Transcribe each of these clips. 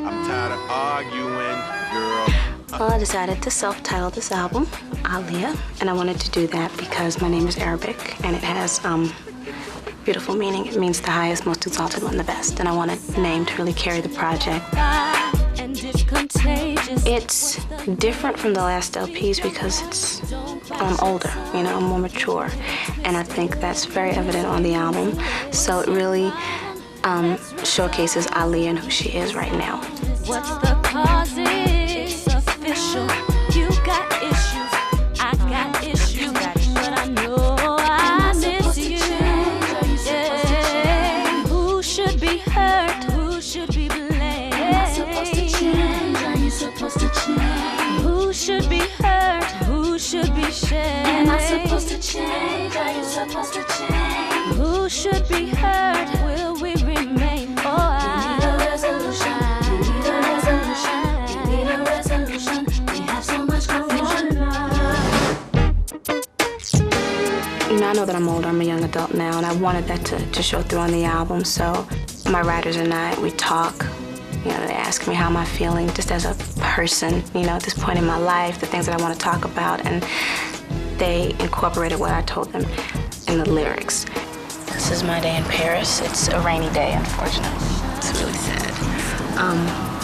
I'm tired of arguing, girl. Well, I decided to self-title this album, Aaliyah, and I wanted to do that because my name is Arabic and it has beautiful meaning. It means the highest, most exalted one, the best, and I wanted the name to really carry the project. It's different from the last LPs because I'm older, you know, I'm more mature, and I think that's very evident on the album. So it really showcases Aaliyah and who she is right now. What's the cause? It's official. You got issues, I got issues, but I know I miss you. Yeah. Who should be hurt? Who should be blamed? Am I supposed to change? Are you supposed to change? Who should be hurt? Who should be shamed? Am I supposed to change? Are you supposed to change? Who should be hurt? Will we remain? Oh, I need a resolution. You need a resolution. You need a resolution. We have so much confusion. You know, I know that I'm older, I'm a young adult now, and I wanted that to show through on the album. So my writers and I, we talk. You know, they ask me how am I feeling just as a person, you know, at this point in my life, the things that I want to talk about, and they incorporated what I told them in the lyrics. This is my day in Paris. It's a rainy day, unfortunately. It's really sad.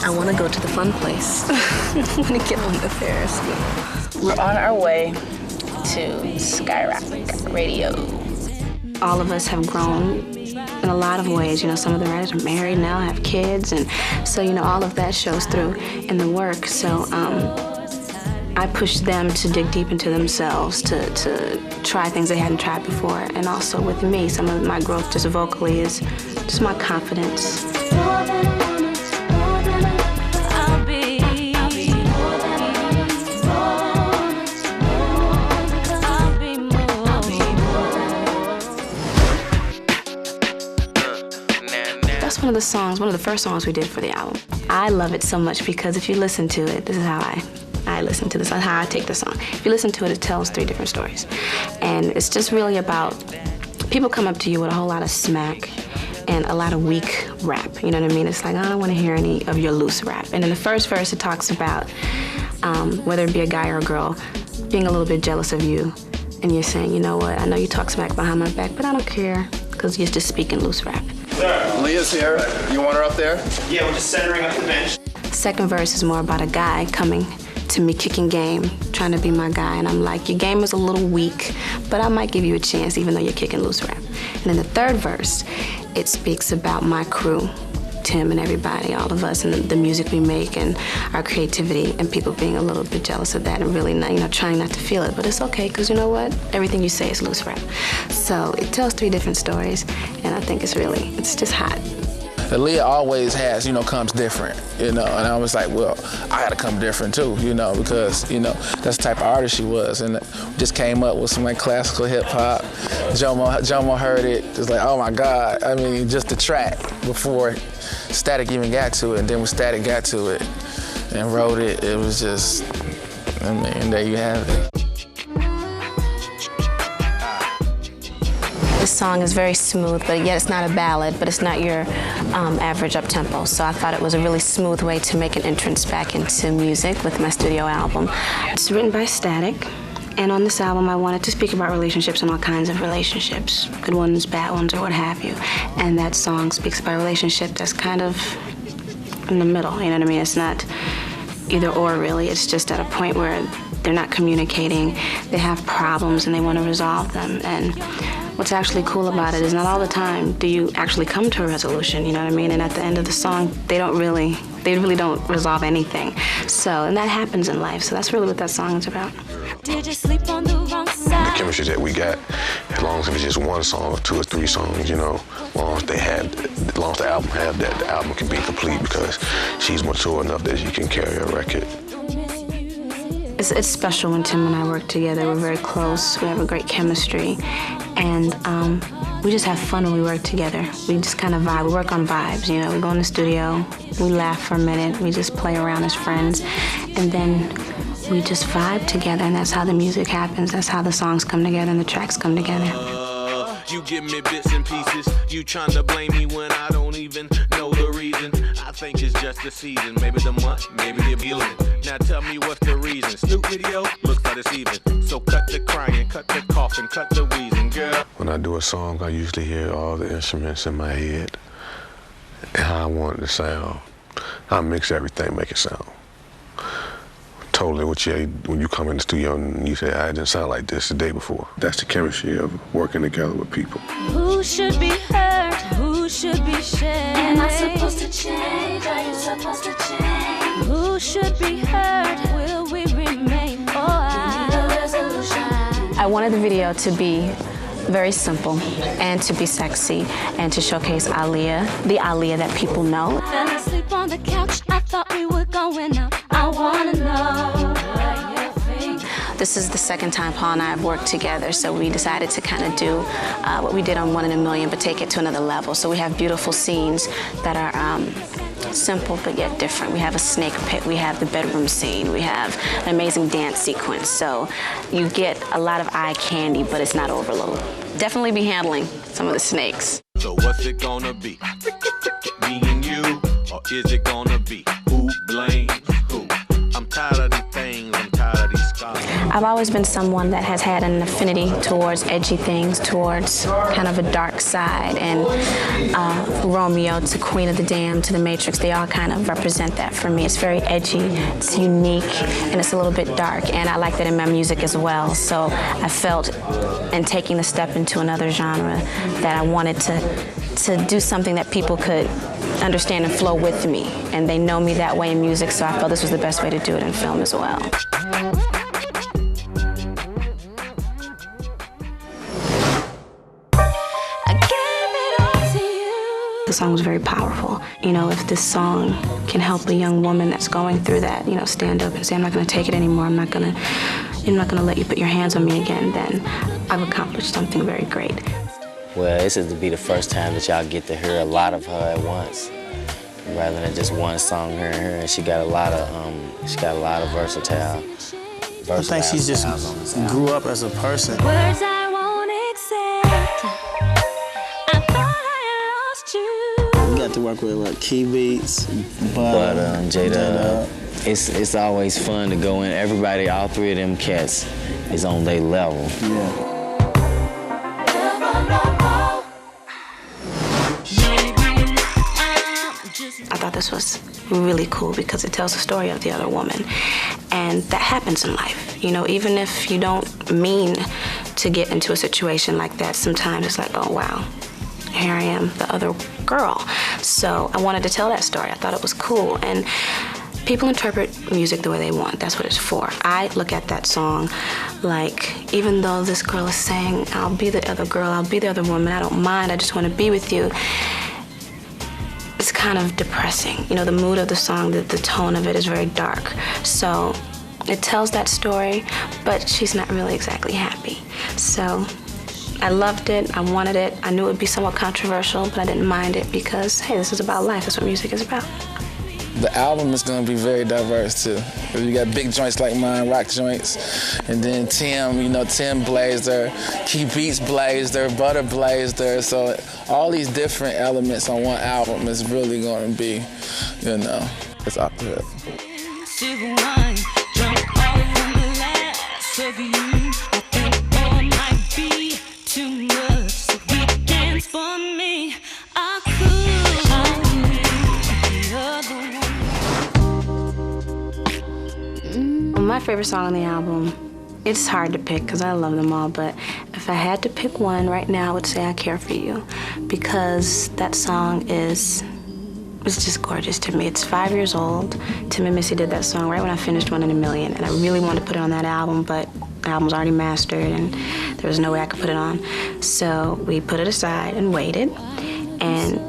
I want to go to the fun place. I want to get on the Ferris wheel. We're on our way to Skyrock Radio. All of us have grown in a lot of ways. You know, some of the writers are married now, have kids, and so, you know, all of that shows through in the work. So I push them to dig deep into themselves, to try things they hadn't tried before. And also with me, some of my growth just vocally is just my confidence. That's one of the first songs we did for the album. I love it so much because if you listen to it, this is how I listen to this, how I take the song. If you listen to it, it tells 3 different stories. And it's just really about, people come up to you with a whole lot of smack and a lot of weak rap, you know what I mean? It's like, I don't want to hear any of your loose rap. And in the first verse, it talks about whether it be a guy or a girl, being a little bit jealous of you. And you're saying, you know what, I know you talk smack behind my back, but I don't care, because you're just speaking loose rap. Leah's here. You want her up there? Yeah, we're just centering up the bench. Second verse is more about a guy coming to me kicking game, trying to be my guy, and I'm like, your game is a little weak, but I might give you a chance even though you're kicking loose rap. And then the third verse, it speaks about my crew, Tim and everybody, all of us, and the music we make and our creativity, and people being a little bit jealous of that and really not, you know, trying not to feel it, but it's okay, because you know what? Everything you say is loose rap. So it tells 3 different stories, and I think it's just hot. Aaliyah always has, you know, comes different, you know, and I was like, well, I gotta come different too, you know, because, you know, that's the type of artist she was, and just came up with some like classical hip hop. Jomo heard it, just like, oh my God, I mean, just the track before Static even got to it, and then when Static got to it and wrote it, it was just, I mean, there you have it. This song is very smooth, but yet it's not a ballad, but it's not your average up-tempo. So I thought it was a really smooth way to make an entrance back into music with my studio album. It's written by Static, and on this album I wanted to speak about relationships and all kinds of relationships, good ones, bad ones, or what have you. And that song speaks about a relationship that's kind of in the middle, you know what I mean? It's not either or really, it's just at a point where they're not communicating, they have problems and they want to resolve them. And what's actually cool about it is not all the time do you actually come to a resolution, you know what I mean? And at the end of the song, they really don't resolve anything. So, and that happens in life, so that's really what that song is about. Did you sleep on the wrong side? The chemistry that we got, as long as it's just 1 song or 2 or 3 songs, you know, as long as the album have that, the album can be complete because she's mature enough that she can carry a record. It's special when Tim and I work together. We're very close. We have a great chemistry. And we just have fun when we work together. We just kind of vibe. We work on vibes, you know. We go in the studio, we laugh for a minute, we just play around as friends, and then we just vibe together, and that's how the music happens. That's how the songs come together and the tracks come together. You give me bits and pieces. You trying to blame me when I don't even know the reason? I think it's just the season. Maybe the month, maybe the feeling. Now tell me what's the reason. Snoop video looks like it's even. So cut the crying, cut the coughing, cut the wheezing, girl. When I do a song, I usually hear all the instruments in my head and how I want it to sound. I mix everything, make it sound totally what you, when you come in the studio and you say, I didn't sound like this the day before. That's the chemistry of working together with people. Who should be hurt? Who should be shamed? Am I supposed to change? Are you supposed to change? Who should be hurt? Will we remain? I wanted the video to be very simple and to be sexy and to showcase Aaliyah, the Aaliyah that people know. Fell asleep on the couch, I thought we were going out. I wanna know what you think. This is the second time Paul and I have worked together, so we decided to kind of do what we did on 1 in a Million, but take it to another level. So we have beautiful scenes that are simple but yet different. We have a snake pit, we have the bedroom scene, we have an amazing dance sequence. So you get a lot of eye candy, but it's not overload. Definitely be handling some of the snakes. So what's it gonna be? Me and you? Or is it gonna be who blames who? I'm tired of these things, I'm tired of these scars. I've always been someone that has had an affinity towards edgy things, towards kind of a dark side, and Romeo to Queen of the Damned to The Matrix, they all kind of represent that for me. It's very edgy, it's unique, and it's a little bit dark, and I like that in my music as well. So I felt, in taking the step into another genre, that I wanted to do something that people could understand and flow with me, and they know me that way in music, so I felt this was the best way to do it in film as well. The song was very powerful. You know, if this song can help a young woman that's going through that, you know, stand up and say, I'm not gonna take it anymore, I'm not gonna let you put your hands on me again, then I've accomplished something very great. Well, this is to be the first time that y'all get to hear a lot of her at once, rather than just one song here and here. And she got a lot of versatile. I think she just grew up as a person. Words I won't accept. I thought I lost you. We got to work with like key beats, But Jada, it's always fun to go in. Everybody, all three of them cats is on their level. Yeah. I thought this was really cool because it tells the story of the other woman. And that happens in life. You know, even if you don't mean to get into a situation like that, sometimes it's like, oh, wow, here I am, the other girl. So I wanted to tell that story. I thought it was cool. And people interpret music the way they want. That's what it's for. I look at that song like, even though this girl is saying, I'll be the other girl, I'll be the other woman, I don't mind, I just want to be with you. It's kind of depressing. You know, the mood of the song, the tone of it is very dark. So it tells that story, but she's not really exactly happy. So I loved it, I wanted it. I knew it would be somewhat controversial, but I didn't mind it because, hey, this is about life. That's what music is about. The album is going to be very diverse too. You got big joints like mine, rock joints, and then Tim, you know, Tim Blazer, Key Beats Blazer, Butter Blazer. So all these different elements on one album is really going to be, you know, it's off the hook. Silver wine, drunk off from the last of you. I think all might be too much. So weekends for me, I could be the other one. My favorite song on the album, it's hard to pick because I love them all, but if I had to pick one right now, I would say I Care For You, because that song is just gorgeous to me. It's 5 years old. Tim and Missy did that song right when I finished 1 in a Million, and I really wanted to put it on that album, but the album was already mastered and there was no way I could put it on. So we put it aside and waited, and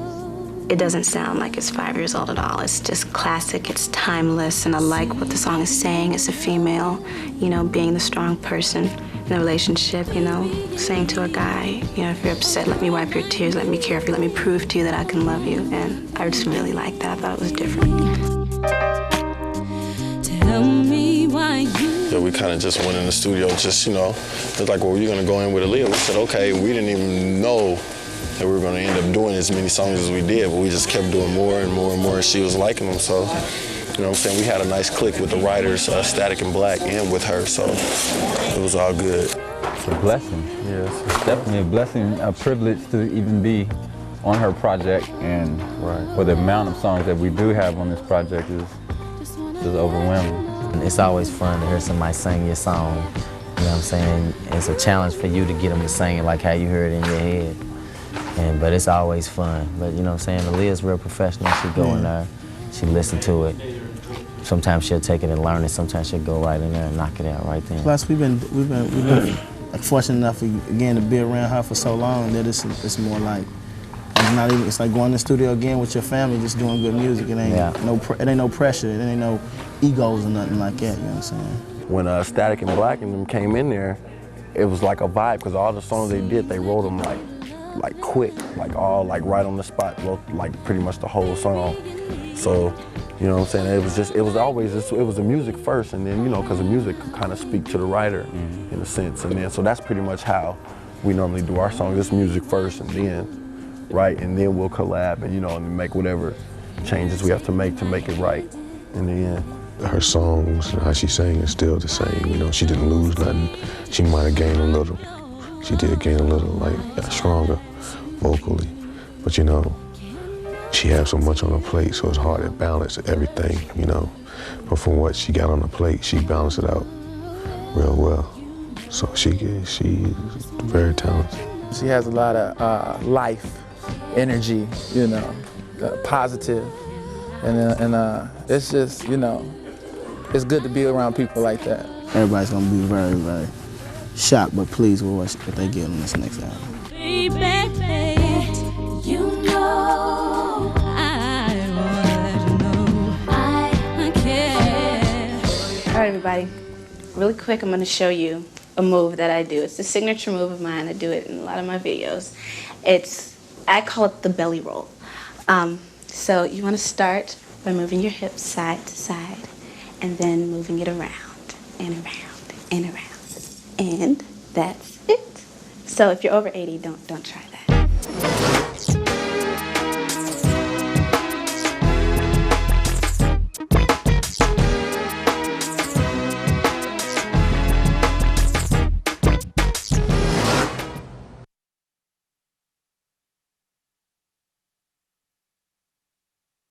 it doesn't sound like it's 5 years old at all. It's just classic, it's timeless, and I like what the song is saying. It's a female, you know, being the strong person in a relationship, you know, saying to a guy, you know, if you're upset, let me wipe your tears, let me care for you, let me prove to you that I can love you. And I just really liked that. I thought it was different. Tell me why you. Yeah, we kind of just went in the studio, just, you know, it's like, well, you're going to go in with Aaliyah. We said, okay, we didn't even know that we were going to end up doing as many songs as we did, but we just kept doing more and more and more, and she was liking them. So, you know what I'm saying, we had a nice click with the writers, Static and Black, and with her, so it was all good. It's a blessing, yes. It's definitely a blessing, a privilege to even be on her project, and for the amount of songs that we do have on this project is overwhelming. It's always fun to hear somebody sing your song. You know what I'm saying? It's a challenge for you to get them to sing it like how you heard it in your head. But it's always fun. But you know what I'm saying? Aaliyah's real professional. She go in there, she listen to it. Sometimes she'll take it and learn it. Sometimes she'll go right in there and knock it out right then. Plus, we've been like fortunate enough again to be around her for so long that it's more like it's like going to the studio again with your family, just doing good music. It ain't no pressure. It ain't no egos or nothing like that. You know what I'm saying? When Static and Black and them came in there, it was like a vibe, because all the songs they did, they wrote them like quick, like right on the spot, wrote like pretty much the whole song. So, you know what I'm saying, it was the music first, and then, you know, because the music could kind of speak to the writer in a sense, and then, so that's pretty much how we normally do our songs. It's music first, and then, and then we'll collab and, you know, and make whatever changes we have to make it right in the end. Her songs and how she sang is still the same. You know, she didn't lose nothing. She might have gained a little. She did gain a little, like, got stronger vocally. But, you know, she has so much on her plate, so it's hard to balance everything, you know. But from what she got on the plate, she balanced it out real well. So she's very talented. She has a lot of life, energy, you know, positive. And it's just, you know, it's good to be around people like that. Everybody's gonna be very, very shocked but pleased with what they get on this next album. Baby, you know, I wanna know, I care. All right, everybody, really quick, I'm gonna show you a move that I do. It's a signature move of mine. I do it in a lot of my videos. I call it the belly roll. So you want to start by moving your hips side to side and then moving it around and around and around. And that's it. So if you're over 80, don't try that.